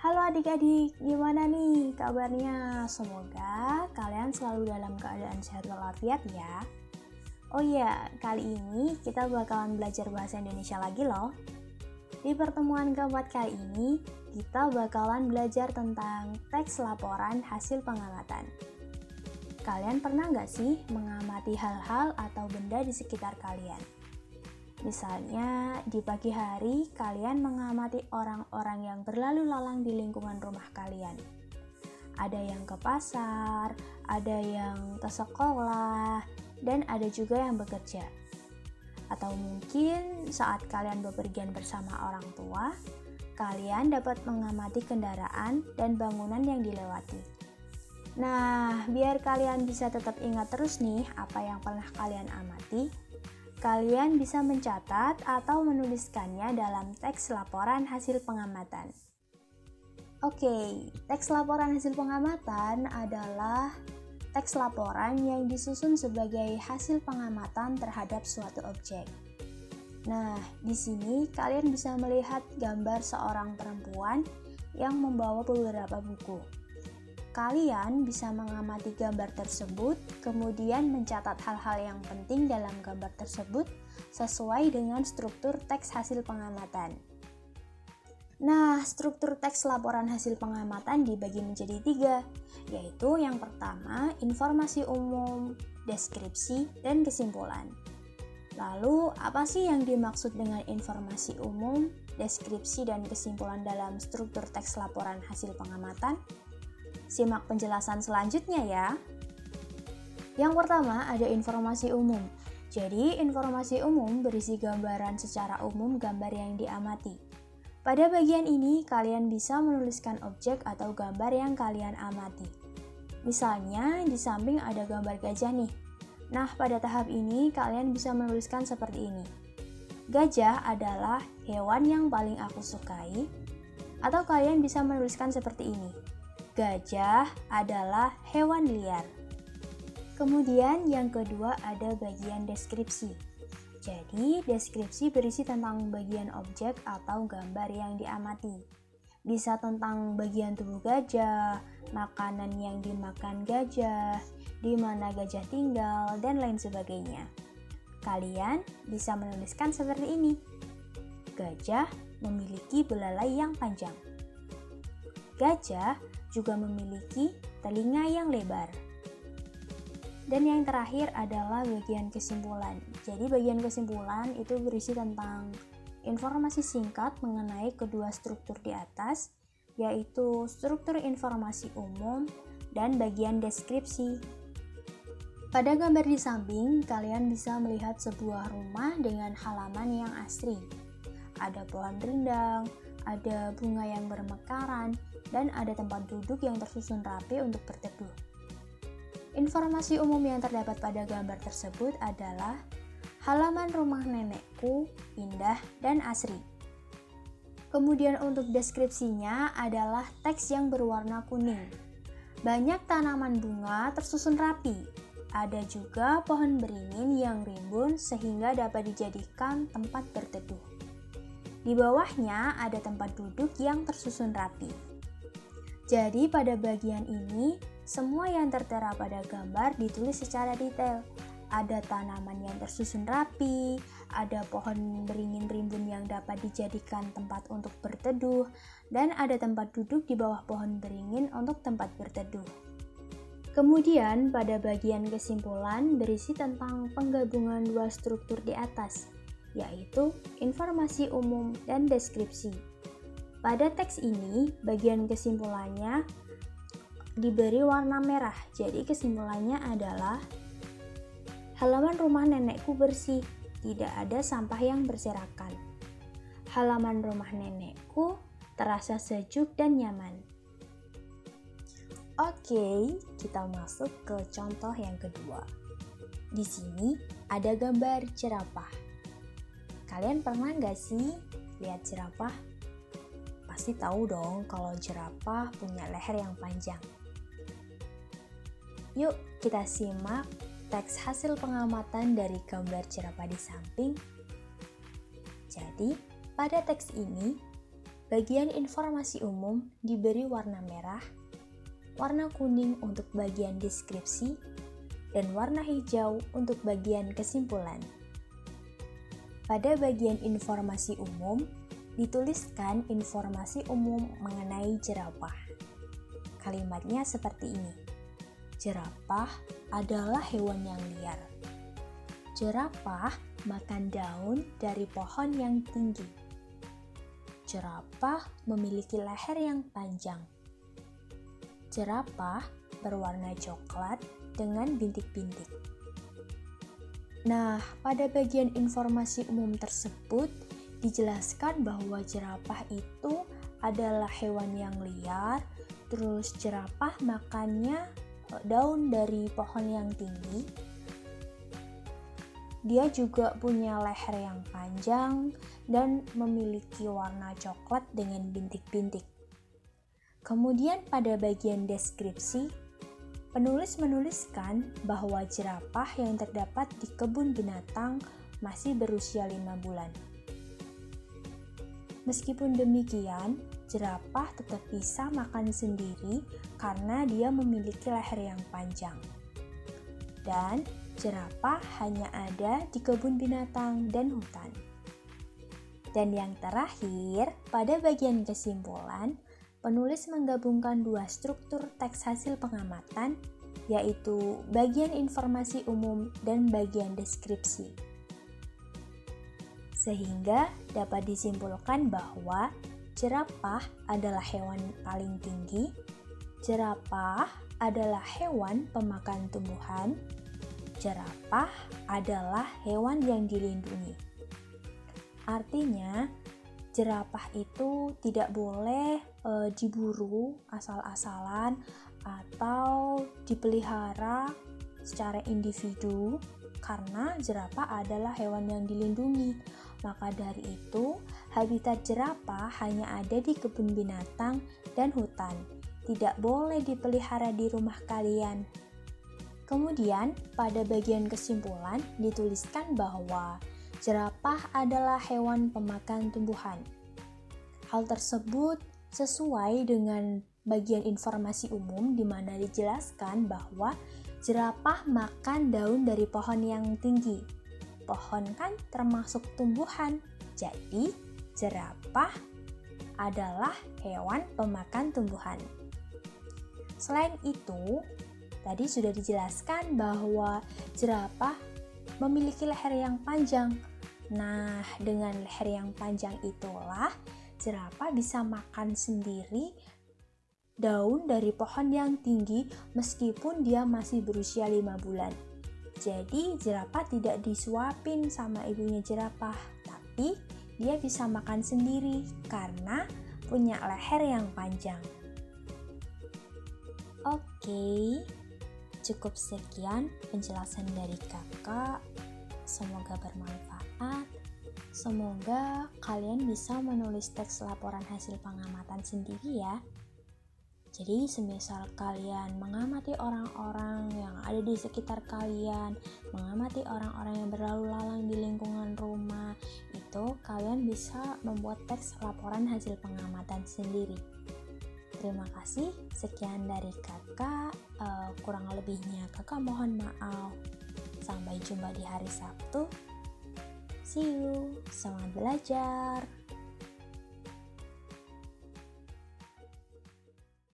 Halo adik-adik, gimana nih kabarnya? Semoga kalian selalu dalam keadaan sehat walafiat ya. Oh iya, kali ini kita bakalan belajar bahasa Indonesia lagi loh. Di pertemuan keempat kali ini, kita bakalan belajar tentang teks laporan hasil pengamatan. Kalian pernah nggak sih mengamati hal-hal atau benda di sekitar kalian? Misalnya, di pagi hari kalian mengamati orang-orang yang berlalu lalang di lingkungan rumah kalian. Ada yang ke pasar, ada yang ke sekolah, dan ada juga yang bekerja. Atau mungkin saat kalian bepergian bersama orang tua, kalian dapat mengamati kendaraan dan bangunan yang dilewati. Nah, biar kalian bisa tetap ingat terus nih apa yang pernah kalian amati, kalian bisa mencatat atau menuliskannya dalam teks laporan hasil pengamatan. Oke, teks laporan hasil pengamatan adalah teks laporan yang disusun sebagai hasil pengamatan terhadap suatu objek. Nah, di sini kalian bisa melihat gambar seorang perempuan yang membawa beberapa buku. Kalian bisa mengamati gambar tersebut, kemudian mencatat hal-hal yang penting dalam gambar tersebut sesuai dengan struktur teks hasil pengamatan. Nah, struktur teks laporan hasil pengamatan dibagi menjadi 3, yaitu yang pertama, informasi umum, deskripsi, dan kesimpulan. Lalu, apa sih yang dimaksud dengan informasi umum, deskripsi, dan kesimpulan dalam struktur teks laporan hasil pengamatan? Simak penjelasan selanjutnya ya. Yang pertama ada informasi umum. Jadi informasi umum berisi gambaran secara umum gambar yang diamati. Pada bagian ini kalian bisa menuliskan objek atau gambar yang kalian amati. Misalnya di samping ada gambar gajah nih. Nah pada tahap ini kalian bisa menuliskan seperti ini. Gajah adalah hewan yang paling aku sukai. Atau kalian bisa menuliskan seperti ini. Gajah adalah hewan liar. Kemudian yang kedua ada bagian deskripsi. Jadi deskripsi berisi tentang bagian objek atau gambar yang diamati. Bisa tentang bagian tubuh gajah, makanan yang dimakan gajah, di mana gajah tinggal, dan lain sebagainya. Kalian bisa menuliskan seperti ini. Gajah memiliki belalai yang panjang. Gajah juga memiliki telinga yang lebar. Dan yang terakhir adalah bagian kesimpulan. Jadi bagian kesimpulan itu berisi tentang informasi singkat mengenai kedua struktur di atas, yaitu struktur informasi umum dan bagian deskripsi. Pada gambar di samping, kalian bisa melihat sebuah rumah dengan halaman yang asri. Ada pohon rindang, ada bunga yang bermekaran, dan ada tempat duduk yang tersusun rapi untuk berteduh. Informasi umum yang terdapat pada gambar tersebut adalah halaman rumah nenekku indah dan asri. Kemudian untuk deskripsinya adalah teks yang berwarna kuning. Banyak tanaman bunga tersusun rapi. Ada juga pohon beringin yang rimbun sehingga dapat dijadikan tempat berteduh. Di bawahnya ada tempat duduk yang tersusun rapi. Jadi pada bagian ini, semua yang tertera pada gambar ditulis secara detail. Ada tanaman yang tersusun rapi, ada pohon beringin rimbun yang dapat dijadikan tempat untuk berteduh, dan ada tempat duduk di bawah pohon beringin untuk tempat berteduh. Kemudian pada bagian kesimpulan berisi tentang penggabungan dua struktur di atas, yaitu informasi umum dan deskripsi. Pada teks ini, bagian kesimpulannya diberi warna merah. Jadi kesimpulannya adalah halaman rumah nenekku bersih, tidak ada sampah yang berserakan. Halaman rumah nenekku terasa sejuk dan nyaman. Oke, kita masuk ke contoh yang kedua. Di sini ada gambar jerapah. Kalian pernah nggak sih lihat jerapah? Pasti tahu dong kalau jerapah punya leher yang panjang. Yuk kita simak teks hasil pengamatan dari gambar jerapah di samping. Jadi pada teks ini bagian informasi umum diberi warna merah, warna kuning untuk bagian deskripsi, dan warna hijau untuk bagian kesimpulan. Pada bagian informasi umum, dituliskan informasi umum mengenai jerapah. Kalimatnya seperti ini. Jerapah adalah hewan yang liar. Jerapah makan daun dari pohon yang tinggi. Jerapah memiliki leher yang panjang. Jerapah berwarna coklat dengan bintik-bintik. Nah, pada bagian informasi umum tersebut dijelaskan bahwa jerapah itu adalah hewan yang liar, terus jerapah makannya daun dari pohon yang tinggi. Dia juga punya leher yang panjang dan memiliki warna coklat dengan bintik-bintik. Kemudian pada bagian deskripsi, penulis menuliskan bahwa jerapah yang terdapat di kebun binatang masih berusia 5 bulan. Meskipun demikian, jerapah tetap bisa makan sendiri karena dia memiliki leher yang panjang. Dan jerapah hanya ada di kebun binatang dan hutan. Dan yang terakhir, pada bagian kesimpulan, penulis menggabungkan dua struktur teks hasil pengamatan, yaitu bagian informasi umum dan bagian deskripsi. Sehingga dapat disimpulkan bahwa jerapah adalah hewan paling tinggi, jerapah adalah hewan pemakan tumbuhan, jerapah adalah hewan yang dilindungi. Artinya, jerapah itu tidak boleh diburu asal-asalan atau dipelihara secara individu karena jerapah adalah hewan yang dilindungi. Maka dari itu, habitat jerapah hanya ada di kebun binatang dan hutan. Tidak boleh dipelihara di rumah kalian. Kemudian, pada bagian kesimpulan dituliskan bahwa jerapah adalah hewan pemakan tumbuhan. Hal tersebut sesuai dengan bagian informasi umum di mana dijelaskan bahwa jerapah makan daun dari pohon yang tinggi. Pohon kan termasuk tumbuhan, jadi jerapah adalah hewan pemakan tumbuhan. Selain itu, tadi sudah dijelaskan bahwa jerapah memiliki leher yang panjang. Nah, dengan leher yang panjang itulah jerapah bisa makan sendiri daun dari pohon yang tinggi meskipun dia masih berusia 5 bulan. Jadi jerapah tidak disuapin sama ibunya jerapah, tapi dia bisa makan sendiri karena punya leher yang panjang. Oke, cukup sekian penjelasan dari kakak. Semoga bermanfaat. Semoga kalian bisa menulis teks laporan hasil pengamatan sendiri ya. Jadi semisal kalian mengamati orang-orang yang ada di sekitar kalian, mengamati orang-orang yang berlalu lalang di lingkungan rumah, itu kalian bisa membuat teks laporan hasil pengamatan sendiri. Terima kasih, sekian dari kakak, kurang lebihnya kakak mohon maaf. Sampai jumpa di hari Sabtu. See you, semangat belajar.